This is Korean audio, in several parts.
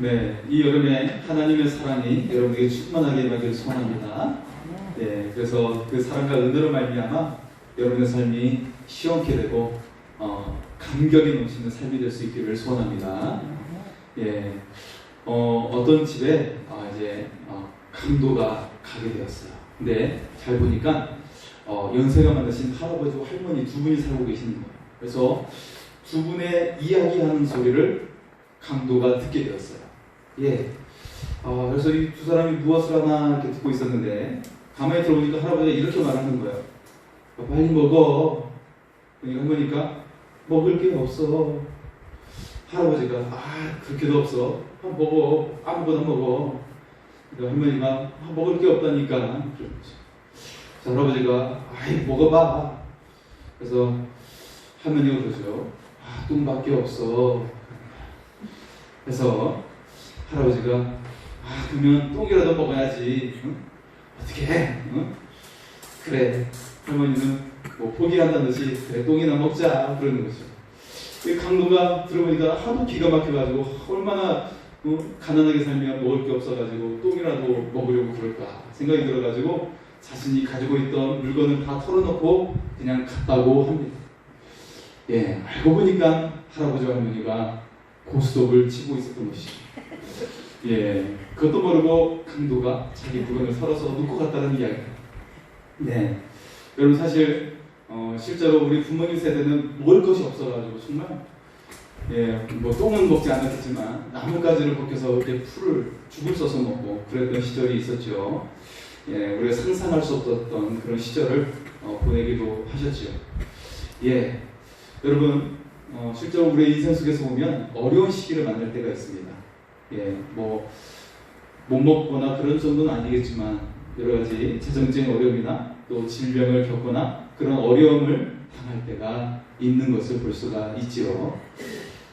네, 이 여름에 하나님의 사랑이 여러분에게 충만하게 임하기를 소원합니다. 네, 그래서 그 사랑과 은혜로 말미암아 여러분의 삶이 시원케 되고 감격이 넘치는 삶이 될 수 있기를 소원합니다. 예, 어떤 집에 강도가 가게 되었어요. 근데 잘 보니까 연세가 많으신 할아버지와 할머니 두 분이 살고 계시는 거예요. 그래서 두 분의 이야기하는 소리를 강도가 듣게 되었어요. 예. 그래서 이 두 사람이 무엇을 하나 이렇게 듣고 있었는데 가만히 들어보니까 할아버지가 이렇게 말하는 거예요. 빨리 먹어. 그러니까 할머니가 먹을 게 없어. 할아버지가 그렇게도 없어. 먹어. 아무거나 먹어. 그러니까 할머니가 먹을 게 없다니까. 자, 할아버지가 먹어봐. 그래서 할머니가 그러죠. 똥밖에 없어. 그래서 할아버지가 그러면 똥이라도 먹어야지. 응? 어떻게 해? 응? 그래. 할머니는 뭐 포기한다는 듯이 그래 똥이나 먹자 그러는 거죠. 강도가 들어보니까 하도 기가 막혀가지고 얼마나 가난하게 살면 먹을 게 없어가지고 똥이라도 먹으려고 그럴까 생각이 들어가지고 자신이 가지고 있던 물건을 다 털어놓고 그냥 갔다고 합니다. 예, 알고 보니까 할아버지와 할머니가 고스톱을 치고 있었던 것이죠. 예, 그것도 모르고 강도가 자기 물건을 털어서 놓고 갔다는 이야기입니다. 네, 여러분 사실 실제로 우리 부모님 세대는 먹을 것이 없어가지고 정말 뭐 똥은 먹지 않았겠지만 나뭇가지를 벗겨서 이렇게 풀을 죽을 써서 먹고 그랬던 시절이 있었죠. 예, 우리가 상상할 수 없었던 그런 시절을 보내기도 하셨죠. 예, 여러분 실제로 우리의 인생 속에서 보면 어려운 시기를 만날 때가 있습니다. 예, 뭐 못 먹거나 그런 정도는 아니겠지만 여러 가지 재정적인 어려움이나 또 질병을 겪거나 그런 어려움을 당할 때가 있는 것을 볼 수가 있지요.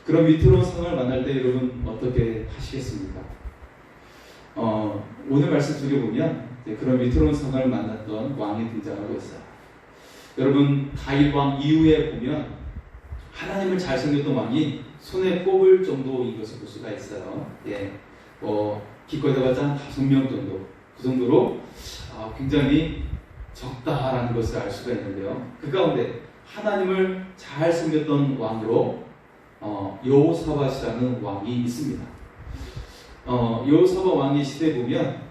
그런 위태로운 상황을 만날 때 여러분 어떻게 하시겠습니까? 오늘 말씀 속에 보면 그런 위태로운 상황을 만났던 왕이 등장하고 있어요. 여러분 다윗 왕 이후에 보면 하나님을 잘 섬겼던 왕이 손에 꼽을 정도인 것을 볼 수가 있어요. 예, 기껏 해봤자 한 5명 정도, 그 정도로 굉장히 적다라는 것을 알 수가 있는데요. 그 가운데 하나님을 잘 섬겼던 왕으로 여호사밧이라는 왕이 있습니다. 여호사밧 왕의 시대에 보면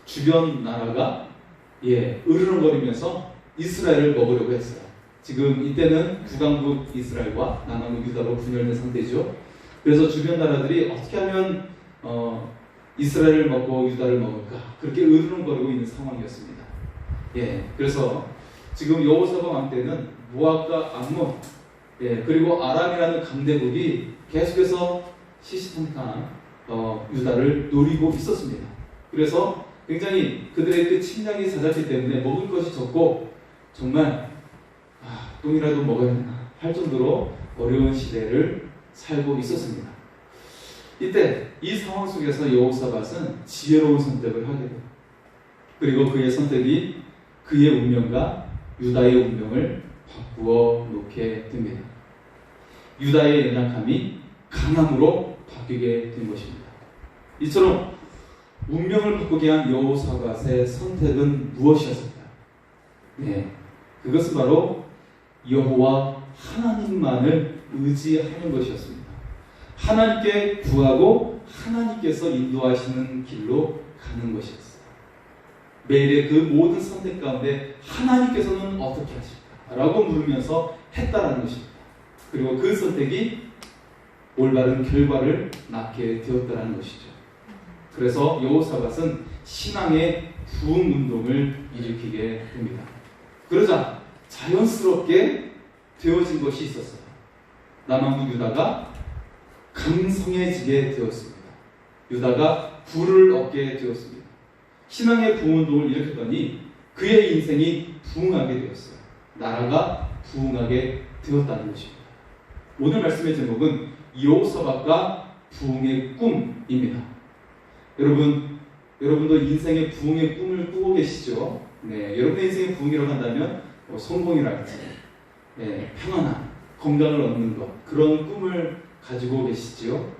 주변 나라가 으르렁거리면서 이스라엘을 먹으려고 했어요. 지금 이때는 북왕국 이스라엘과 남왕국 유다로 분열된 상태죠. 그래서 주변 나라들이 어떻게 하면 이스라엘을 먹고 유다를 먹을까 그렇게 으르렁거리고 있는 상황이었습니다. 예, 그래서 지금 여호사밧 왕 때는 모압과 암몬, 그리고 아람이라는 강대국이 계속해서 시시탄탄 유다를 노리고 있었습니다. 그래서 굉장히 그들의 그 침략이 잦았기 때문에 먹을 것이 적고 정말 똥이라도 먹어야 되나 할 정도로 어려운 시대를 살고 있었습니다. 이때 이 상황 속에서 여호사밧은 지혜로운 선택을 하게 돼요. 그리고 그의 선택이 그의 운명과 유다의 운명을 바꾸어 놓게 됩니다. 유다의 연약함이 강함으로 바뀌게 된 것입니다. 이처럼 운명을 바꾸게 한 여호사밧의 선택은 무엇이었을까요? 네, 그것은 바로 여호와 하나님만을 의지하는 것이었습니다. 하나님께 구하고 하나님께서 인도하시는 길로 가는 것이었어요. 매일의 그 모든 선택 가운데 하나님께서는 어떻게 하실까? 라고 물으면서 했다라는 것입니다. 그리고 그 선택이 올바른 결과를 낳게 되었다라는 것이죠. 그래서 여호사밧은 신앙의 부흥 운동을 일으키게 됩니다. 그러자 자연스럽게 되어진 것이 있었어요. 남왕국 유다가 강성해지게 되었습니다. 유다가 부를 얻게 되었습니다. 신앙의 부흥 운동을 일으켰더니 그의 인생이 부흥하게 되었어요. 나라가 부흥하게 되었다는 것입니다. 오늘 말씀의 제목은 여호사밧과 부흥의 꿈입니다. 여러분도 인생의 부흥의 꿈을 꾸고 계시죠? 네, 여러분의 인생의 부흥이라고 한다면 성공이랄지, 평안함, 건강을 얻는 것 그런 꿈을 가지고 계시죠?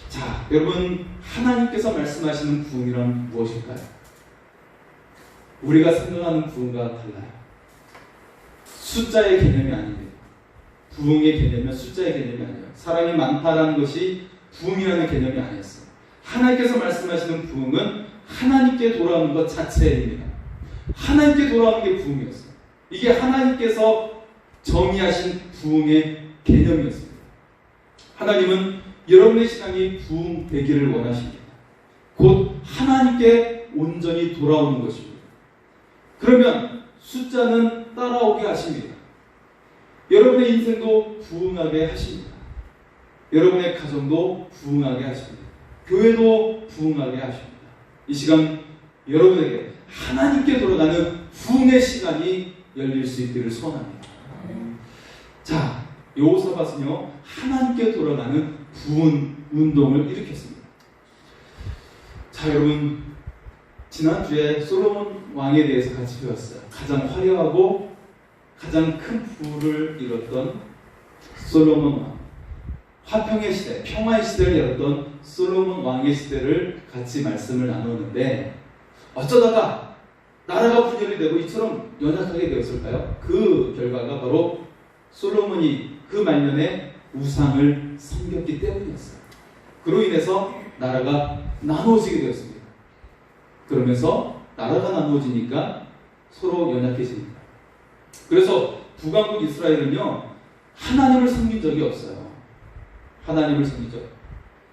자, 여러분, 하나님께서 말씀하시는 부흥이란 무엇일까요? 우리가 생각하는 부흥과 달라요. 숫자의 개념이 아닙니다. 부흥의 개념은 숫자의 개념이 아니에요. 사람이 많다라는 것이 부흥이라는 개념이 아니었어요. 하나님께서 말씀하시는 부흥은 하나님께 돌아오는 것 자체입니다. 하나님께 돌아오는 게 부흥이었어요. 이게 하나님께서 정의하신 부흥의 개념이었습니다. 하나님은 여러분의 신앙이 부흥되기를 원하십니다. 곧 하나님께 온전히 돌아오는 것입니다. 그러면 숫자는 따라오게 하십니다. 여러분의 인생도 부흥하게 하십니다. 여러분의 가정도 부흥하게 하십니다. 교회도 부흥하게 하십니다. 이 시간 여러분에게 하나님께 돌아가는 부흥의 시간이 열릴 수 있기를 소원합니다. 자, 여호사밧은요 하나님께 돌아가는 부흥 운동을 일으켰습니다. 자, 여러분, 지난주에 솔로몬 왕에 대해서 같이 배웠어요. 가장 화려하고 가장 큰 부를 이뤘던 솔로몬 왕, 화평의 시대, 평화의 시대를 열었던 솔로몬 왕의 시대를 같이 말씀을 나누는데, 어쩌다가 나라가 분열이 되고 이처럼 연약하게 되었을까요? 그 결과가 바로 솔로몬이 그 말년에 우상을 섬겼기 때문이었어요. 그로 인해서 나라가 나누어지게 되었습니다. 그러면서 나라가 나누어지니까 서로 연약해집니다. 그래서 북왕국 이스라엘은요 하나님을 섬긴 적이 없어요. 하나님을 섬긴 적.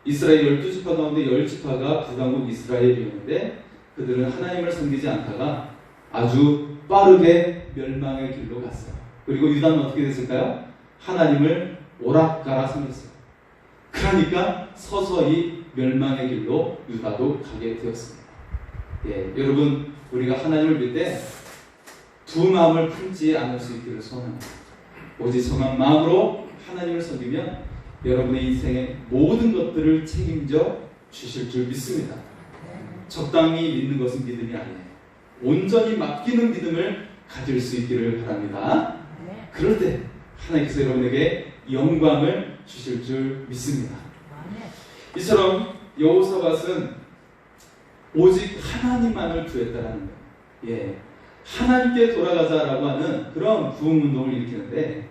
이스라엘 12지파 가운데 10지파가 북왕국 이스라엘이었는데 그들은 하나님을 섬기지 않다가 아주 빠르게 멸망의 길로 갔어요. 그리고 유다는 어떻게 됐을까요? 하나님을 오락가라 섬겼어요. 그러니까 서서히 멸망의 길로 유다도 가게 되었습니다. 예, 여러분, 우리가 하나님을 믿을 때 두 마음을 품지 않을 수 있기를 소원합니다. 오직 정한 마음으로 하나님을 섬기면 여러분의 인생의 모든 것들을 책임져 주실 줄 믿습니다. 적당히 믿는 것은 믿음이 아니에요. 온전히 맡기는 믿음을 가질 수 있기를 바랍니다. 그럴 때 하나님께서 여러분에게 영광을 주실 줄 믿습니다. 이처럼 여호사밧은 오직 하나님만을 구했다라는 거예요. 예, 하나님께 돌아가자라고 하는 그런 부흥운동을 일으키는데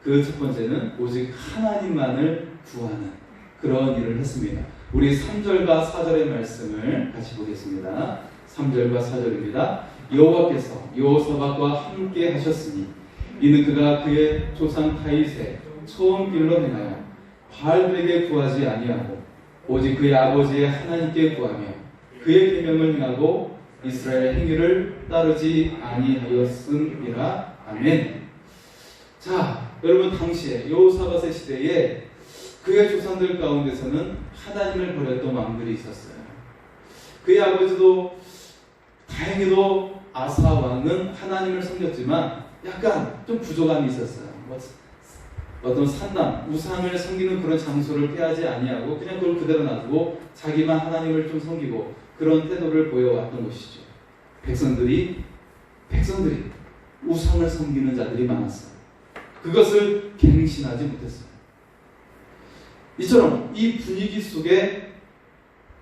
그 첫 번째는 오직 하나님만을 구하는 그런 일을 했습니다. 우리 3절과 4절의 말씀을 같이 보겠습니다. 3절과 4절입니다. 여호와께서 여호사밧과 함께 하셨으니 이는 그가 그의 조상 다윗의 소원길로 행하여 바알들에게 구하지 아니하고 오직 그의 아버지의 하나님께 구하며 그의 계명을 행하고 이스라엘 행위를 따르지 아니하였음이라. 아멘. 자, 여러분, 당시에 여호사밧의 시대에 그의 조상들 가운데서는 하나님을 버렸던 왕들이 있었어요. 그의 아버지도 다행히도 아사 왕은 하나님을 섬겼지만 약간 좀 부족함이 있었어요. 어떤 산당, 우상을 섬기는 그런 장소를 피하지 아니하고 그냥 그걸 그대로 놔두고 자기만 하나님을 좀 섬기고 그런 태도를 보여왔던 것이죠. 백성들이 우상을 섬기는 자들이 많았어요. 그것을 갱신하지 못했어요. 이처럼 이 분위기 속에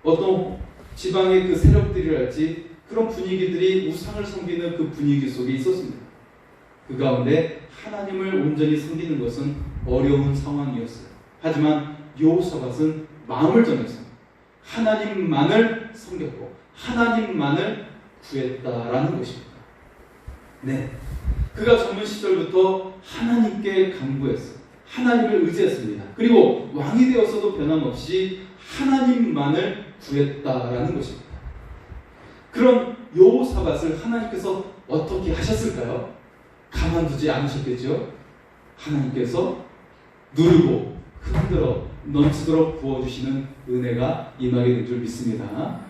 어떤 지방의 그 세력들이랄지 그런 분위기들이 우상을 섬기는 그 분위기 속에 있었습니다. 그 가운데 하나님을 온전히 섬기는 것은 어려운 상황이었어요. 하지만 여호사밧은 마음을 정해서 하나님만을 섬겼고 하나님만을 구했다라는 것입니다. 네, 그가 젊은 시절부터 하나님께 간구했어요. 하나님을 의지했습니다. 그리고 왕이 되었어도 변함없이 하나님만을 구했다라는 것입니다. 그런 여호사밧을 하나님께서 어떻게 하셨을까요? 가만두지 않으셨겠죠? 하나님께서 누르고 흔들어 넘치도록 부어주시는 은혜가 임하게 될 줄 믿습니다.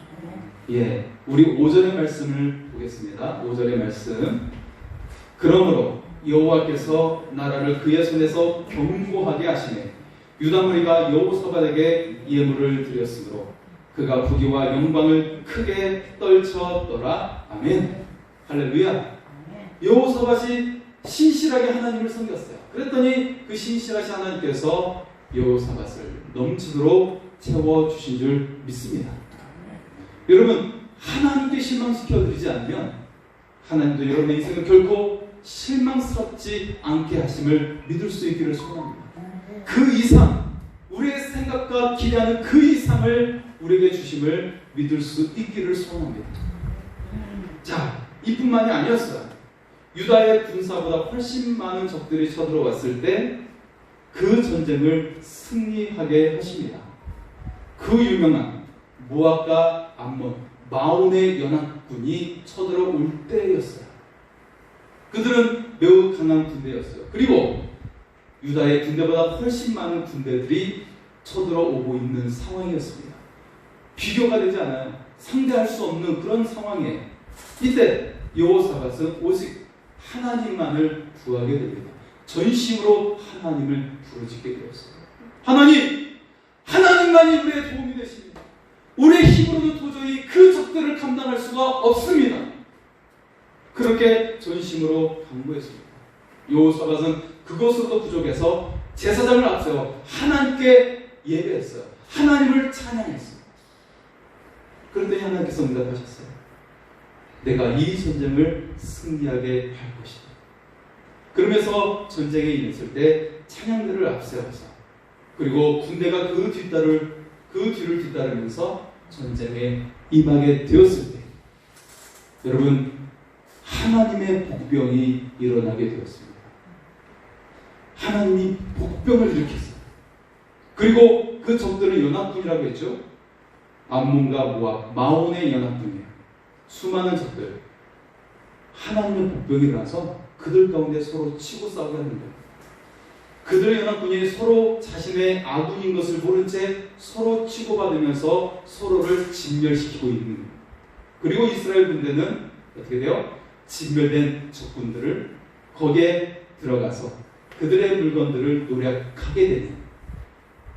예, 우리 5절의 말씀을 보겠습니다. 5절의 말씀. 그러므로 여호와께서 나라를 그의 손에서 견고하게 하시네 유다 무리가 여호사밧에게 예물을 드렸으므로 그가 부귀와 영광을 크게 떨쳤더라. 아멘. 할렐루야. 여호사밧이 신실하게 하나님을 섬겼어요. 그랬더니 그 신실하신 하나님께서 여호사밧을 넘치도록 채워주신 줄 믿습니다. 여러분, 하나님께 실망시켜드리지 않으면 하나님도 여러분의 인생을 결코 실망스럽지 않게 하심을 믿을 수 있기를 소원합니다. 그 이상, 우리의 생각과 기대하는 그 이상을 우리에게 주심을 믿을 수 있기를 소원합니다. 자, 이뿐만이 아니었어요. 유다의 군사보다 훨씬 많은 적들이 쳐들어왔을 때 그 전쟁을 승리하게 하십니다. 그 유명한 모압과 암몬, 마온의 연합군이 쳐들어올 때였어요. 그들은 매우 강한 군대였어요. 그리고 유다의 군대보다 훨씬 많은 군대들이 쳐들어오고 있는 상황이었습니다. 비교가 되지 않아요. 상대할 수 없는 그런 상황에 이때 여호사밧은 오직 하나님만을 구하게 됩니다. 전심으로 하나님을 부르짖게 되었어요. 하나님만이 우리의 도움이 되십니다. 우리의 힘으로는 도저히 그 적들을 감당할 수가 없습니다. 그렇게 전심으로 간구했습니다. 여호사밧은 그것으로도 부족해서 제사장을 앞세워 하나님께 예배했어요. 하나님을 찬양했어요. 그런데 하나님께서 응답하셨어요. 내가 이 전쟁을 승리하게 할 것이다. 그러면서 전쟁에 임했을 때 찬양들을 앞세워서 그리고 군대가 그 뒤를 뒤따르면서 전쟁에 임하게 되었을 때 여러분, 하나님의 복병이 일어나게 되었습니다. 하나님이 복병을 일으켰어요. 그리고 그 적들은 연합군이라고 했죠. 암몬과 모압, 마온의 연합군이에요. 수많은 적들. 하나님의 복병이 일어나서 그들 가운데 서로 치고 싸우게 하는 거예요. 그들의 연합군이 서로 자신의 아군인 것을 모른 채 서로 치고받으면서 서로를 진멸시키고 있는 거예요. 그리고 이스라엘 군대는 어떻게 돼요? 진멸된 적군들을 거기에 들어가서 그들의 물건들을 노략하게 되는,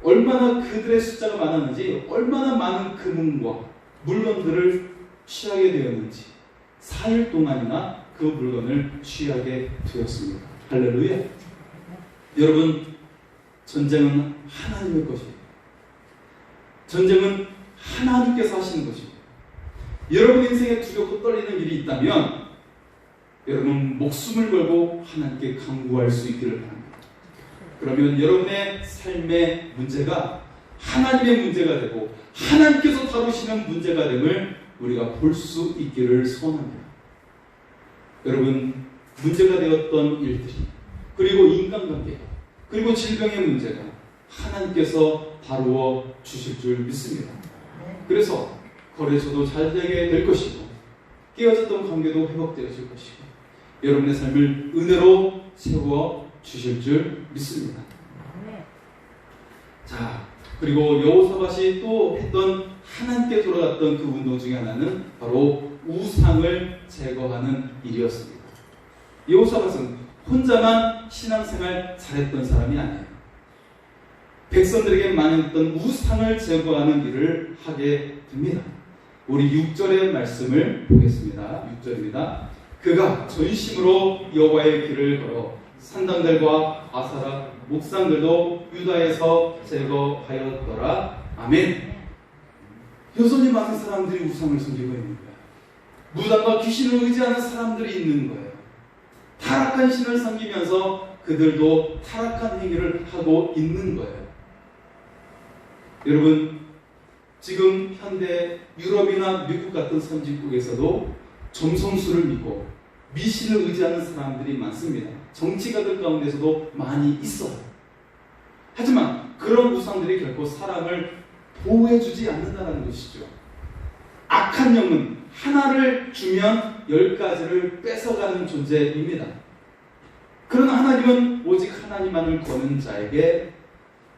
얼마나 그들의 숫자가 많았는지, 얼마나 많은 금은과 물건들을 취하게 되었는지 4일 동안이나 그 물건을 취하게 되었습니다. 할렐루야. 여러분, 전쟁은 하나님의 것입니다. 전쟁은 하나님께서 하시는 것입니다. 여러분 인생에 두렵고 떨리는 일이 있다면 여러분 목숨을 걸고 하나님께 간구할 수 있기를 바랍니다. 그러면 여러분의 삶의 문제가 하나님의 문제가 되고 하나님께서 다루시는 문제가 됨을 우리가 볼 수 있기를 소원합니다. 여러분, 문제가 되었던 일들이, 그리고 인간관계가, 그리고 질병의 문제가 하나님께서 다루어 주실 줄 믿습니다. 그래서 거래소도 잘 되게 될 것이고 깨어졌던 관계도 회복되어질 것이고 여러분의 삶을 은혜로 세워 주실 줄 믿습니다. 자, 그리고 여호사밧이 또 했던 하나님께 돌아갔던 그 운동 중에 하나는 바로 우상을 제거하는 일이었습니다. 여호사밧은 혼자만 신앙생활 잘했던 사람이 아니에요. 백성들에게 망했던 우상을 제거하는 일을 하게 됩니다. 우리 6절의 말씀을 보겠습니다. 6절입니다. 그가 전심으로 여호와의 길을 걸어 산당들과 아사라 목상들도 유다에서 제거하였더라. 아멘. 여전히 많은 사람들이 우상을 섬기고 있는 거예요. 무당과 귀신을 의지하는 사람들이 있는 거예요. 타락한 신을 섬기면서 그들도 타락한 행위를 하고 있는 거예요. 여러분, 지금 현대 유럽이나 미국 같은 선진국에서도 점성술을 믿고 미신을 의지하는 사람들이 많습니다. 정치가들 가운데서도 많이 있어요. 하지만 그런 우상들이 결코 사람을 보호해주지 않는다는 것이죠. 악한 영은 하나를 주면 10가지를 뺏어가는 존재입니다. 그러나 하나님은 오직 하나님만을 거는 자에게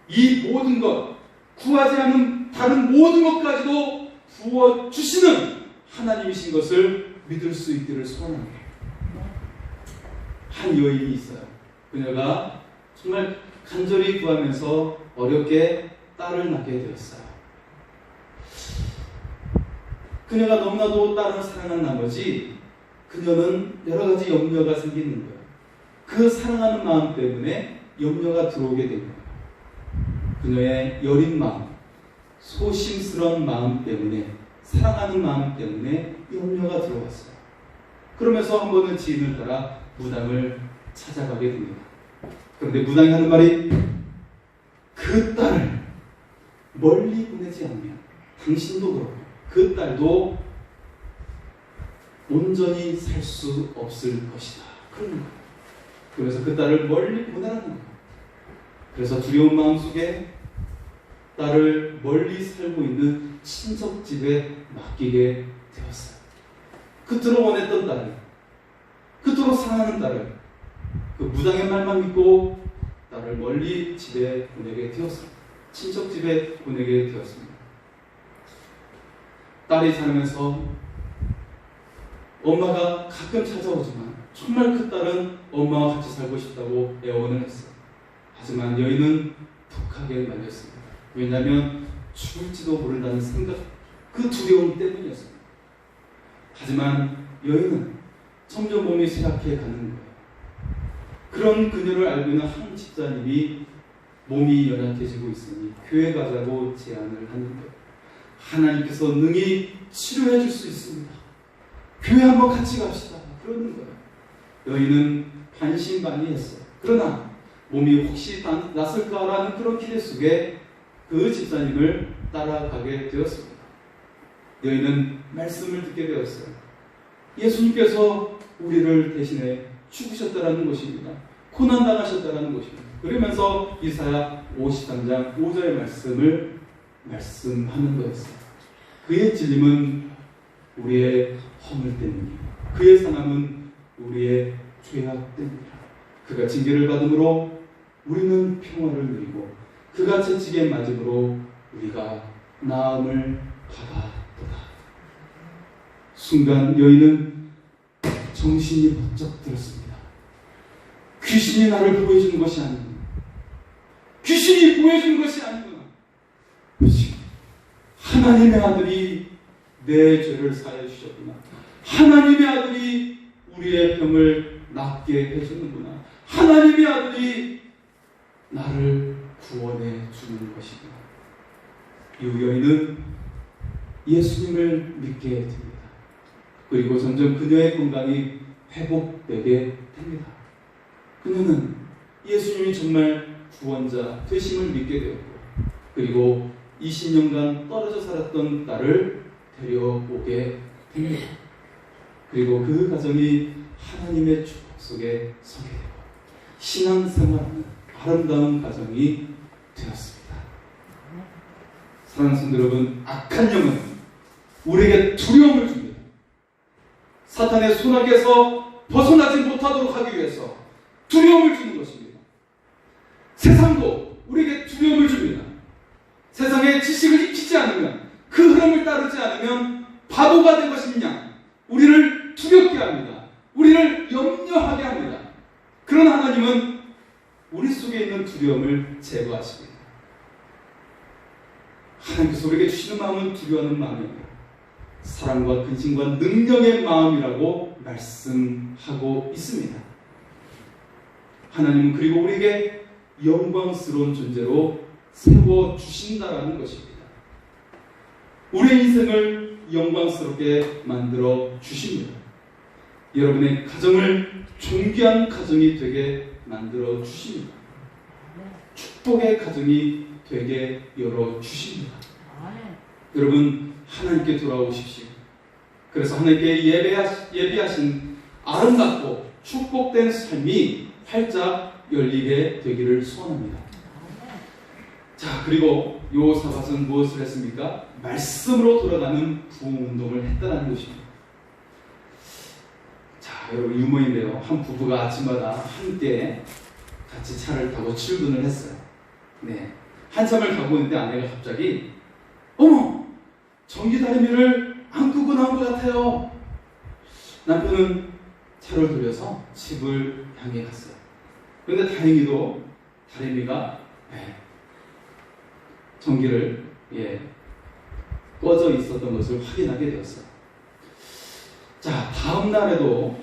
이 모든 것, 구하지 않은 다른 모든 것까지도 부어주시는 하나님이신 것을 믿을 수 있기를 소원합니다. 한 여인이 있어요. 그녀가 정말 간절히 구하면서 어렵게 딸을 낳게 되었어요. 그녀가 너무나도 딸을 사랑한 나머지 그녀는 여러 가지 염려가 생기는 거예요. 그 사랑하는 마음 때문에 염려가 들어오게 된 거예요. 그녀의 여린 마음, 소심스러운 마음 때문에, 사랑하는 마음 때문에 염려가 들어왔어요. 그러면서 한 번은 지인을 따라 무당을 찾아가게 됩니다. 그런데 무당이 하는 말이, 그 딸을 멀리 보내지 않으면 당신도 그렇고 그 딸도 온전히 살 수 없을 것이다. 그러는 거예요. 그래서 그 딸을 멀리 보내라는 거예요. 그래서 두려운 마음속에 딸을 멀리 살고 있는 친척 집에 맡기게 되었어요. 그토록 원했던 딸을, 그토록 사랑하는 딸을 그 무당의 말만 믿고 딸을 멀리 집에 보내게 되었습니다. 친척 집에 보내게 되었습니다. 딸이 살면서 엄마가 가끔 찾아오지만 정말 그 딸은 엄마와 같이 살고 싶다고 애원을 했어요. 하지만 여인은 독하게 말렸습니다. 왜냐하면 죽을지도 모른다는 생각, 그 두려움 때문이었습니다. 하지만 여인은 점점 몸이 쇠약해 가는 거예요. 그런 그녀를 알고 있는 한 집사님이 몸이 연약해지고 있으니 교회 가자고 제안을 하는 거예요. 하나님께서 능히 치료해 줄 수 있습니다. 교회 한번 같이 갑시다. 그러는 거예요. 여인은 반신반의했어요. 그러나 몸이 혹시 낫을까라는 그런 기대 속에 그 집사님을 따라가게 되었습니다. 여인은 말씀을 듣게 되었어요. 예수님께서 우리를 대신해 죽으셨다라는 것입니다. 고난당하셨다라는 것입니다. 그러면서 이사야 53장 5절의 말씀을 말씀하는 거였어요. 그의 찔림은 우리의 허물 때문이요, 그의 상함은 우리의 죄악 때문이라. 그가 징계를 받음으로 우리는 평화를 누리고 그가 채찍에 맞음으로 우리가 나음을 받았도다. 순간 여인은 정신이 번쩍 들었습니다. 귀신이 나를 보여주는 것이 아니구나. 귀신이 보여주는 것이 아니구나. 하나님의 아들이 내 죄를 사해 주셨구나. 하나님의 아들이 우리의 병을 낫게 해주는구나. 하나님의 아들이 나를 구원해 주는 것이구나. 이 여인은 예수님을 믿게 됩니다. 그리고 점점 그녀의 건강이 회복되게 됩니다. 그녀는 예수님이 정말 구원자 되심을 믿게 되었고, 그리고 20년간 떨어져 살았던 딸을 데려오게 됩니다. 그리고 그 가정이 하나님의 축복 속에 서게 되고 신앙생활하는 아름다운 가정이 되었습니다. 사랑하는 성도 여러분, 악한 영은 우리에게 두려움을 줍니다. 사탄의 손아귀에서 벗어나지 못하도록 하기 위해서 두려움을 주는 것입니다. 세상도 우리에게 두려움을 줍니다. 세상의 지식을 익히지 않으면, 그 흐름을 따르지 않으면 바보가 된 것이냐, 우리를 두렵게 합니다. 우리를 염려하게 합니다. 그런 하나님은 우리 속에 있는 두려움을 제거하십니다. 하나님께서 우리에게 주시는 마음은 두려워하는 마음이고 사랑과 근심과 능력의 마음이라고 말씀하고 있습니다. 하나님은 그리고 우리에게 영광스러운 존재로 세워주신다라는 것입니다. 우리의 인생을 영광스럽게 만들어 주십니다. 여러분의 가정을 존귀한 가정이 되게 만들어 주십니다. 축복의 가정이 되게 열어 주십니다. 여러분, 하나님께 돌아오십시오. 그래서 하나님께 예비하신 아름답고 축복된 삶이 활짝 열리게 되기를 소원합니다. 자, 그리고 요사밧은 무엇을 했습니까? 말씀으로 돌아가는 부흥운동을 했다는 것입니다. 자, 여러분, 유머인데요. 한 부부가 아침마다 함께 같이 차를 타고 출근을 했어요. 네, 한참을 가고 있는데 아내가 갑자기 어머! 전기다리미를 안 끄고 나온 것 같아요. 남편은 차를 돌려서 집을 향해 갔어요. 그런데 다행히도 다리미가 전기를 꺼져 있었던 것을 확인하게 되었어요. 자, 다음 날에도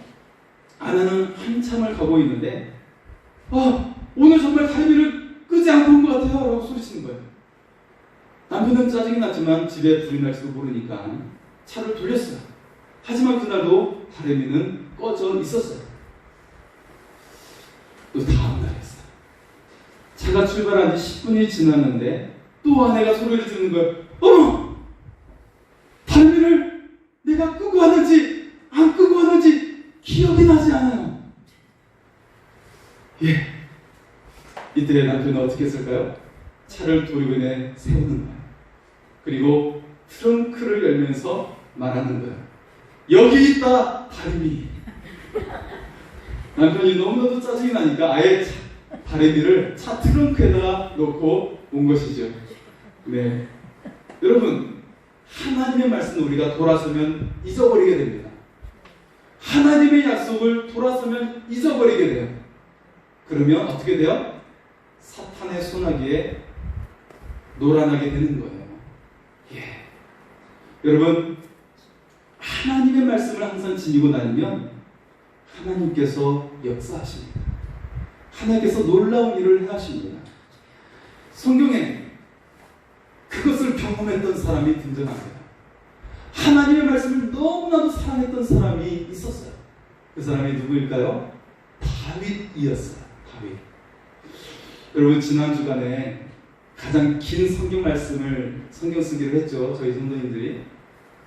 아내는 한참을 가고 있는데 오늘 정말 다리미를 끄지 않고 온 것 같아요 라고 소리치는 거예요. 남편은 짜증이 났지만 집에 불이 날지도 모르니까 차를 돌렸어요. 하지만 그날도 다리미는 꺼져 있었어요. 또 다음 날이었어요. 차가 출발한 지 10분이 지났는데 또 아내가 소리를 지르는 거예요. 어머! 다리미를 내가 끄고 왔는지 안 끄고 왔는지 기억이 나지 않아요. 예. 이때 남편은 어떻게 했을까요? 차를 도로변에 세우는 거예요. 그리고 트렁크를 열면서 말하는 거예요. 여기 있다, 다리미. 남편이 너무나도 짜증이 나니까 아예 다리미를 차 트렁크에다가 놓고 온 것이죠. 네. 여러분, 하나님의 말씀을 우리가 돌아서면 잊어버리게 됩니다. 하나님의 약속을 돌아서면 잊어버리게 돼요. 그러면 어떻게 돼요? 사탄의 소나기에 놀아나게 되는 거예요. 예. 여러분, 하나님의 말씀을 항상 지니고 다니면 하나님께서 역사하십니다. 하나님께서 놀라운 일을 하십니다. 성경에 그것을 경험했던 사람이 등장합니다. 하나님의 말씀을 너무나도 사랑했던 사람이 있었어요. 그 사람이 누구일까요? 다윗이었어요. 다윗. 여러분, 지난 주간에 가장 긴 성경 말씀을 성경 쓰기로 했죠. 저희 성도님들이.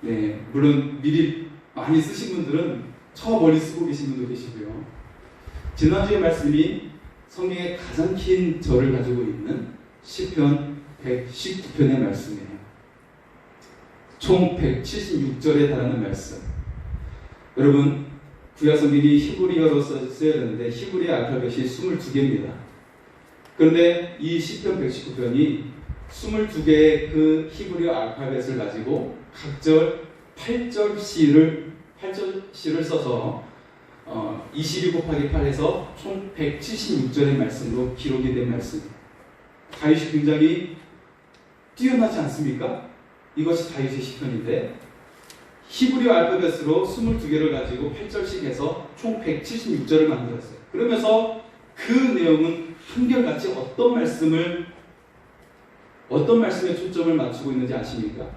네, 물론 미리 많이 쓰신 분들은 저 멀리 쓰고 계신 분도 계시고요. 지난주의 말씀이 성경의 가장 긴 절을 가지고 있는 시편 119편의 말씀이에요. 총 176절에 달하는 말씀. 여러분, 구약 성경이 히브리어로 써야 되는데 히브리 알파벳이 22개입니다. 그런데 이 시편 119편이 22개의 그 히브리어 알파벳을 가지고 각절 8절시를 써서 22 곱하기 8에서 총 176절의 말씀으로 기록이 된 말씀입니다. 다윗이 굉장히 뛰어나지 않습니까? 이것이 다윗의 시편인데 히브리어 알파벳으로 22개를 가지고 8절씩 해서 총 176절을 만들었어요. 그러면서 그 내용은 한결같이 어떤 말씀에 초점을 맞추고 있는지 아십니까?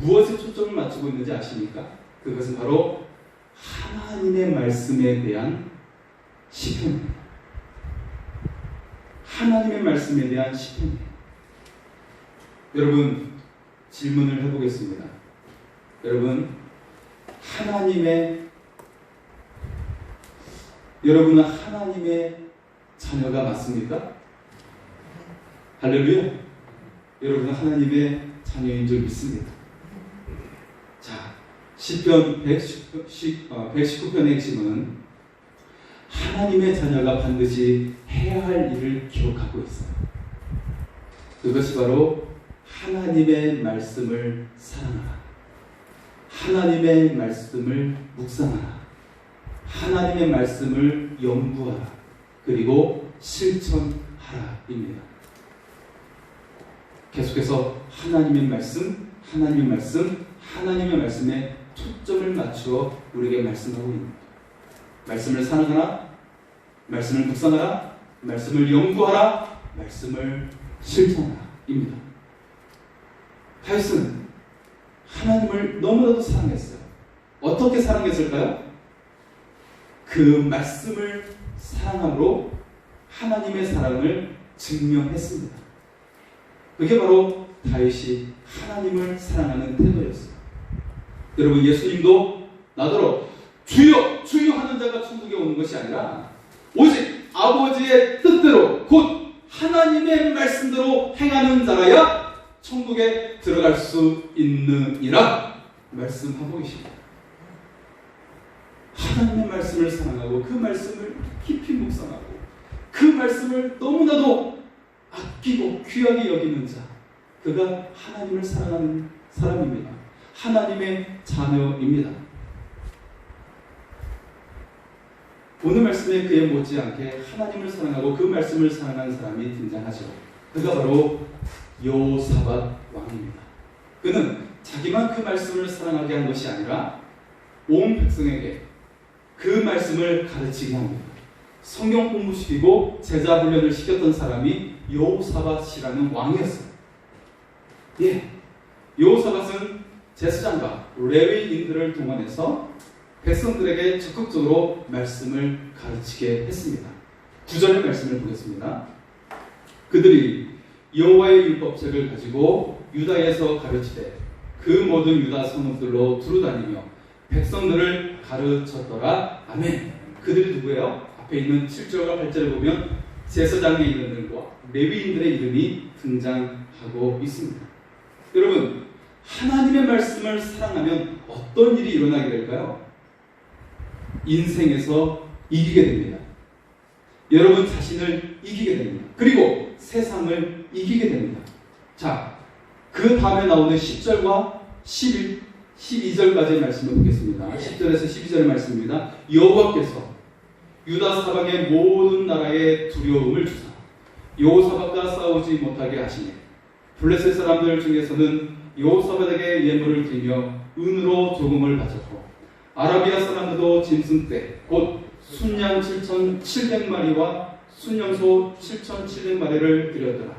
무엇에 초점을 맞추고 있는지 아십니까? 그것은 바로 하나님의 말씀에 대한 시편입니다. 하나님의 말씀에 대한 시편입니다. 여러분, 질문을 해보겠습니다. 여러분은 하나님의 자녀가 맞습니까? 할렐루야. 여러분은 하나님의 자녀인 줄 믿습니다. 자, 시편 119편의 핵심은 하나님의 자녀가 반드시 해야 할 일을 기록하고 있어요. 그것이 바로 하나님의 말씀을 사랑하라, 하나님의 말씀을 묵상하라, 하나님의 말씀을 연구하라, 그리고 실천하라입니다. 계속해서 하나님의 말씀에 초점을 맞추어 우리에게 말씀하고 있습니다. 말씀을 사랑하라, 말씀을 묵상하라, 말씀을 연구하라, 말씀을 실천하라입니다. 다윗은 하나님을 너무나도 사랑했어요. 어떻게 사랑했을까요? 그 말씀을 사랑함으로 하나님의 사랑을 증명했습니다. 그게 바로 다윗이 하나님을 사랑하는 태도였어요. 여러분, 예수님도 나더러 주여 주여 하는 자가 천국에 오는 것이 아니라 오직 아버지의 뜻대로 곧 하나님의 말씀대로 행하는 자라야 천국에 들어갈 수 있느니라 말씀하고 계십니다. 하나님의 말씀을 사랑하고 그 말씀을 깊이 묵상하고 그 말씀을 너무나도 아끼고 귀하게 여기는 자, 그가 하나님을 사랑하는 사람입니다. 하나님의 자녀입니다. 오늘 말씀에 그에 못지않게 하나님을 사랑하고 그 말씀을 사랑하는 사람이 등장하죠. 그가 바로 여호사밧 왕입니다. 그는 자기만 그 말씀을 사랑하게 한 것이 아니라 온 백성에게 그 말씀을 가르치게 합니다. 성경 공부시키고 제자 훈련을 시켰던 사람이 여호사밧이라는 왕이었어요. 예, 여호사밧은 제사장과 레위인들을 동원해서 백성들에게 적극적으로 말씀을 가르치게 했습니다. 9절의 말씀을 보겠습니다. 그들이 여호와의 율법책을 가지고 유다에서 가르치되 그 모든 유다 성읍들로 두루다니며 백성들을 가르쳤더라. 아멘. 그들이 누구예요? 앞에 있는 7절과 8절을 보면 제사장의 이름들과 레위인들의 이름이 등장하고 있습니다. 여러분, 하나님의 말씀을 사랑하면 어떤 일이 일어나게 될까요? 인생에서 이기게 됩니다. 여러분 자신을 이기게 됩니다. 그리고 세상을 이기게 됩니다. 자, 그 다음에 나오는 10절과 11, 12절까지의 말씀을 보겠습니다. 10절에서 12절의 말씀입니다. 여호와께서 유다 사방의 모든 나라에 두려움을 주사 여호사밧과 싸우지 못하게 하시니 블레셋 사람들 중에서는 여호사밧에게 예물을 드리며 은으로 조금을 바쳤고 아라비아 사람들도 짐승떼 곧 순양 7,700마리와 순염소 7,700마리를 드렸더라.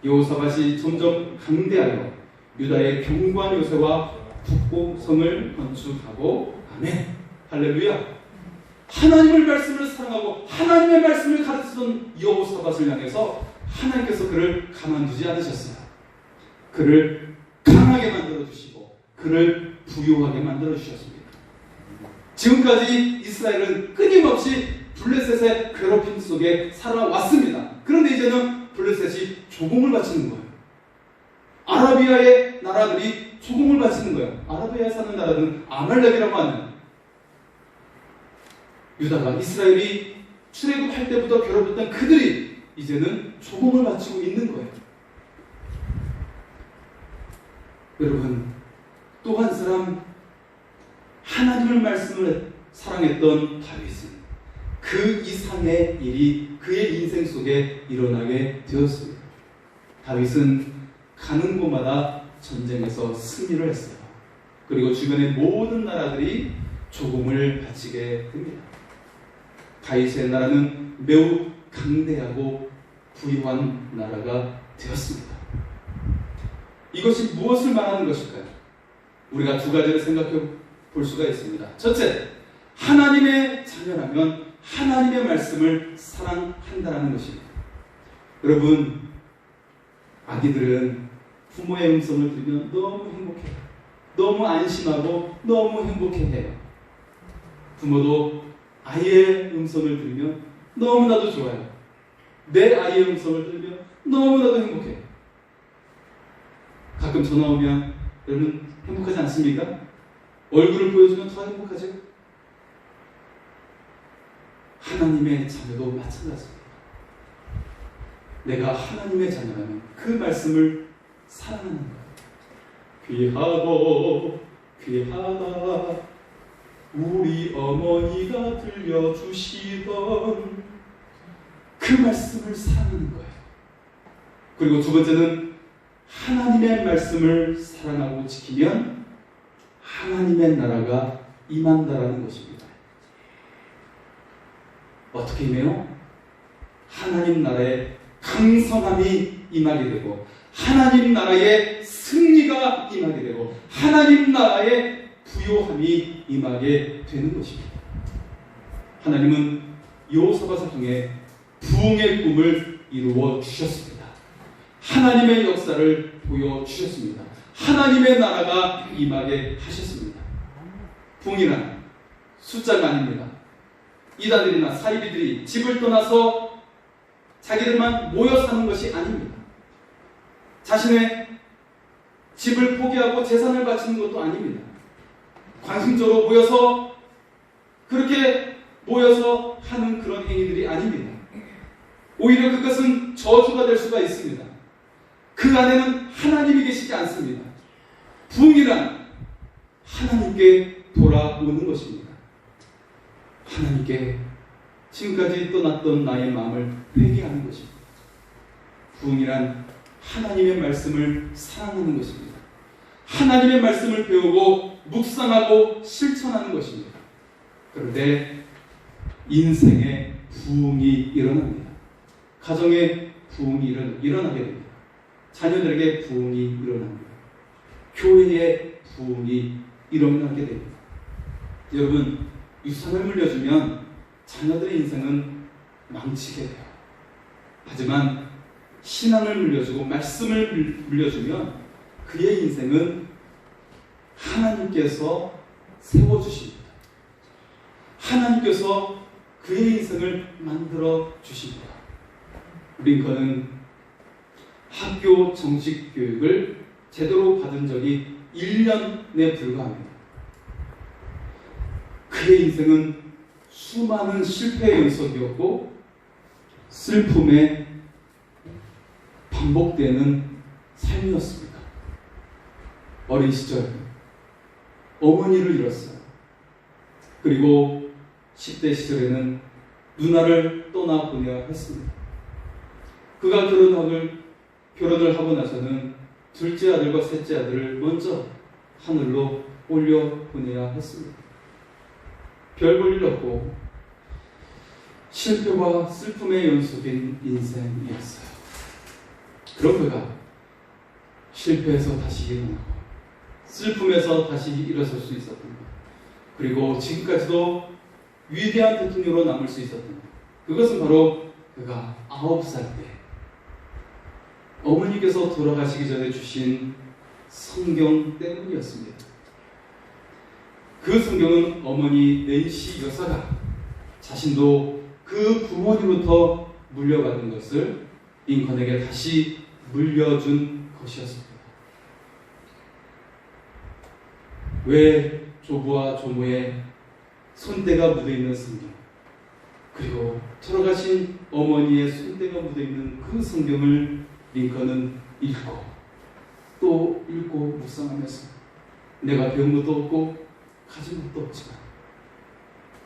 여호사밧이 점점 강대하여 유다의 견고한 요새와 북곡성을 건축하고 아멘. 할렐루야. 하나님의 말씀을 사랑하고 하나님의 말씀을 가르치던 여호사밧을 향해서 하나님께서 그를 가만두지 않으셨어요. 그를 강하게 만들어주시고 그를 부유하게 만들어주셨습니다. 지금까지 이스라엘은 끊임없이 블레셋의 괴롭힘 속에 살아왔습니다. 그런데 이제는 블레셋이 조공을 바치는 거예요. 아라비아의 나라들이 조공을 바치는 거예요. 아라비아에 사는 나라들은 아말렉이라고 하는 유다가 이스라엘이 출애굽할 때부터 괴롭혔던 그들이 이제는 조공을 바치고 있는 거예요. 여러분, 또 한 사람 하나님의 말씀을 사랑했던 다윗은 그 이상의 일이 그의 인생 속에 일어나게 되었습니다. 다윗은 가는 곳마다 전쟁에서 승리를 했어요. 그리고 주변의 모든 나라들이 조공을 바치게 됩니다. 다윗의 나라는 매우 강대하고 부유한 나라가 되었습니다. 이것이 무엇을 말하는 것일까요? 우리가 두 가지를 생각해 볼 수가 있습니다. 첫째, 하나님의 자녀라면 하나님의 말씀을 사랑한다는 것입니다. 여러분, 아기들은 부모의 음성을 들으면 너무 행복해요. 너무 안심하고 너무 행복해해요. 부모도 아이의 음성을 들으면 너무나도 좋아요. 내 아이의 음성을 들으면 너무나도 행복해요. 가끔 전화 오면 여러분 행복하지 않습니까? 얼굴을 보여주면 더 행복하죠? 하나님의 자녀도 마찬가지입니다. 내가 하나님의 자녀라면 그 말씀을 사랑하는 거예요. 귀하고 귀하다 우리 어머니가 들려주시던 그 말씀을 사랑하는 거예요. 그리고 두 번째는 하나님의 말씀을 사랑하고 지키면 하나님의 나라가 임한다라는 것입니다. 어떻게 임해요? 하나님 나라의 강성함이 임하게 되고 하나님 나라의 승리가 임하게 되고 하나님 나라의 부요함이 임하게 되는 것입니다. 하나님은 여호사밧을 통해 부흥의 꿈을 이루어 주셨습니다. 하나님의 역사를 보여주셨습니다. 하나님의 나라가 임하게 하셨습니다. 부흥이란 숫자가 아닙니다. 이단들이나 사이비들이 집을 떠나서 자기들만 모여 사는 것이 아닙니다. 자신의 집을 포기하고 재산을 바치는 것도 아닙니다. 관심적으로 모여서 그렇게 모여서 하는 그런 행위들이 아닙니다. 오히려 그것은 저주가 될 수가 있습니다. 그 안에는 하나님이 계시지 않습니다. 부흥이란 하나님께 돌아오는 것입니다. 하나님께 지금까지 떠났던 나의 마음을 회개하는 것입니다. 부흥이란 하나님의 말씀을 사랑하는 것입니다. 하나님의 말씀을 배우고 묵상하고 실천하는 것입니다. 그런데 인생의 부흥이 일어납니다. 가정의 부흥이 일어나게 됩니다. 자녀들에게 부흥이 일어납니다. 교회의 부흥이 일어나게 됩니다. 여러분, 유산을 물려주면 자녀들의 인생은 망치게 돼요. 하지만 신앙을 물려주고 말씀을 물려주면 그의 인생은 하나님께서 세워주십니다. 하나님께서 그의 인생을 만들어 주십니다. 링컨은 학교 정식 교육을 제대로 받은 적이 1년에 불과합니다. 그의 인생은 수많은 실패의 연속이었고 슬픔에 반복되는 삶이었습니다. 어린 시절 어머니를 잃었어요. 그리고 10대 시절에는 누나를 떠나보내야 했습니다. 그가 결혼을 하고 나서는 둘째 아들과 셋째 아들을 먼저 하늘로 올려보내야 했습니다. 별 볼 일 없고 실패와 슬픔의 연속인 인생이었어요. 그런 그가 실패해서 다시 일어나고 슬픔에서 다시 일어설 수 있었던 것, 그리고 지금까지도 위대한 대통령으로 남을 수 있었던 것, 그것은 바로 그가 9살 때 어머니께서 돌아가시기 전에 주신 성경 때문이었습니다. 그 성경은 어머니 낸시 여사가 자신도 그 부모님부터 물려받은 것을 링컨에게 다시 물려준 것이었습니다. 왜 조부와 조모의 손때가 묻어있는 성경, 그리고 돌아가신 어머니의 손때가 묻어있는 그 성경을 링컨은 읽고 또 읽고 묵상하면서 내가 배운 것도 없고 가진 것도 없지만,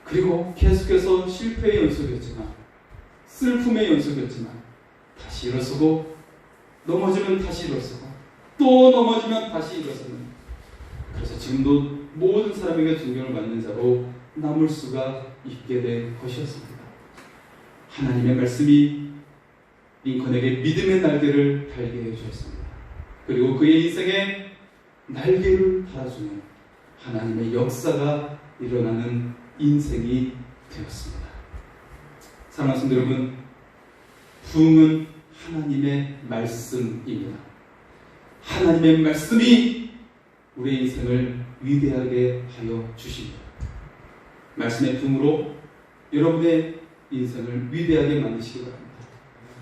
그리고 계속해서 실패의 연속이었지만 슬픔의 연속이었지만 다시 일어서고 넘어지면 다시 일어서고 또 넘어지면 다시 일어서는, 그래서 지금도 모든 사람에게 존경을 받는 자로 남을 수가 있게 된 것이었습니다. 하나님의 말씀이 링컨에게 믿음의 날개를 달게 해주셨습니다. 그리고 그의 인생에 날개를 달아주는 하나님의 역사가 일어나는 인생이 되었습니다. 사랑하는 성도 여러분, 부흥은 하나님의 말씀입니다. 하나님의 말씀이 우리의 인생을 위대하게 하여 주십니다. 말씀의 부흥으로 여러분의 인생을 위대하게 만드시기 바랍니다.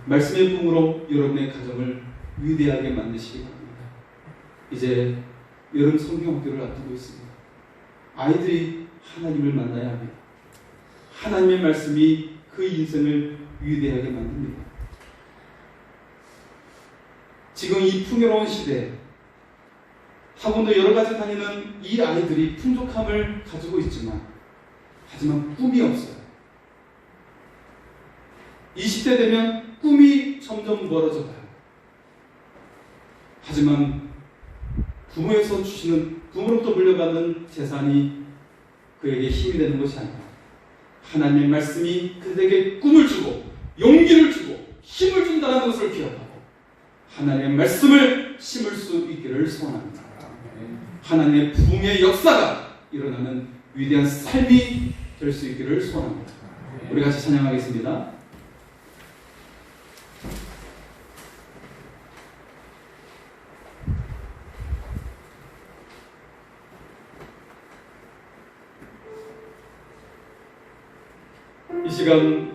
말씀의 부흥으로 여러분의 가정을 위대하게 만드시기 바랍니다. 이제 여름 성경학교를 앞두고 있습니다. 아이들이 하나님을 만나야 합니다. 하나님의 말씀이 그 인생을 위대하게 만듭니다. 지금 이 풍요로운 시대에 학원도 여러 가지 다니는 이 아이들이 풍족함을 가지고 있지만, 하지만 꿈이 없어요. 20대 되면 꿈이 점점 멀어져 가요. 하지만 부모에서 주시는, 부모로부터 물려받는 재산이 그에게 힘이 되는 것이 아니라 하나님의 말씀이 그들에게 꿈을 주고 용기를 주고 힘을 준다는 것을 기억하고 하나님의 말씀을 심을 수 있기를 소원합니다. 하나님의 부흥의 역사가 일어나는 위대한 삶이 될 수 있기를 소원합니다. 우리 같이 찬양하겠습니다. 이 시간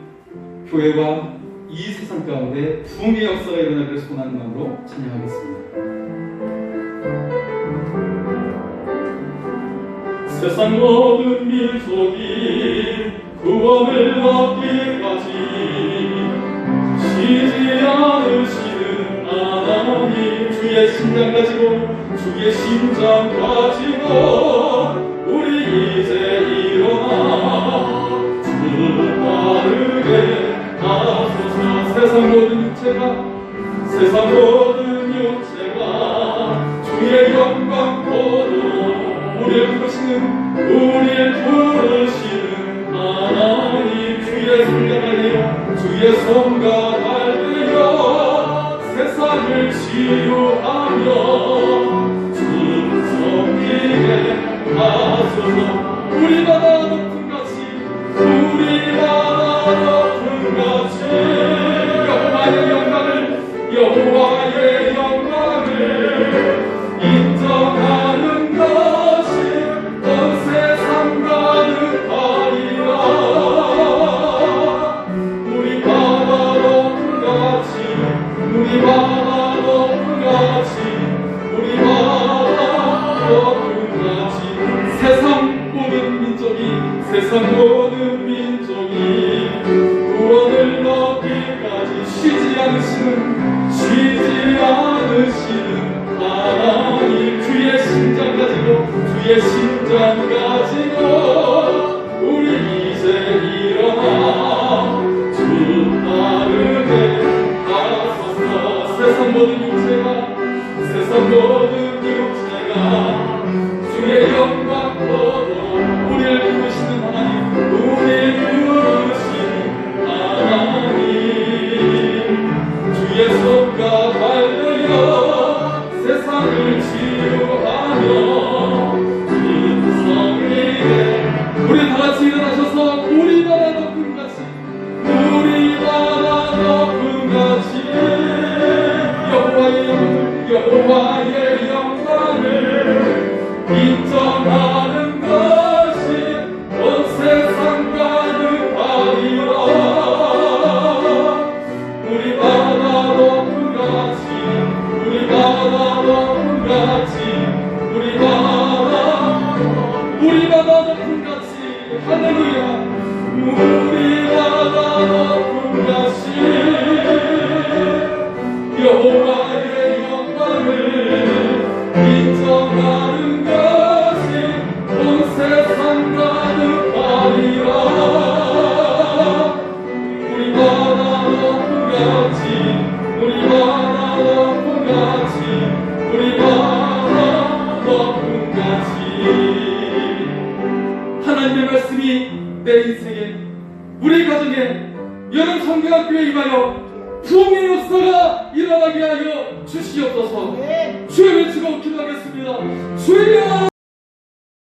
교회와 이 세상 가운데 부흥의 역사가 일어나기를 소원하는 마음으로 찬양하겠습니다. 세상 모든 민족이 구원을 얻기까지 쉬지 않으시는 하나님, 주의 심장 가지고 주의 심장 가지고 우리 이제 일어나 주 빠르게 하소서. 세상 모든 육체가 주의 영광 보고 우리를 부르시는 하나님, 주의 손과 달려 주의 손과 달려 세상 세상을 치유하며 충성되게 하소서. 우리 바다 높은 같이 우리 바다 높은 같이 여호와의 영광을 인정하는 것이 온 세상 가득하리라. 우리 바다 높은 같이 우리 바다 높은 같이 우리 바다 높은 같이 세상 모든 민족이 구원을 얻기까지 쉬지 않으시는 하나님. 주의 심장 가지고 우리 이제 일어나 주 따르게 하소서. 세상 모든 육체가 주의 영광 보고 우리를 부르시는 하나님, 주의 손과 발 들여 세상을 치유하며 충성되게. 우리 다같이 일어나셔서 우리 바다 높은 같이 여호와의 영광을 인정하는 것이 온 세상 가득하리라. 우리 바다 높은 같이 우리 바다 높은 같이 우리 바다 높은 같이 할렐루야. 우리 바다 높은 같이 여호와의 영광을 인정하는 것이 온 세상 가득하리라. 우리 바다 높은 같이 우리 바다 높은 같이 우리 바다 높은 같이. 하나님의 말씀이 내 인생에 우리 가정에 여름 성경학교에 임하여 부흥의 역사가 일어나게 하여 주시옵소서. 주여 외치고 기도하겠습니다. 주여.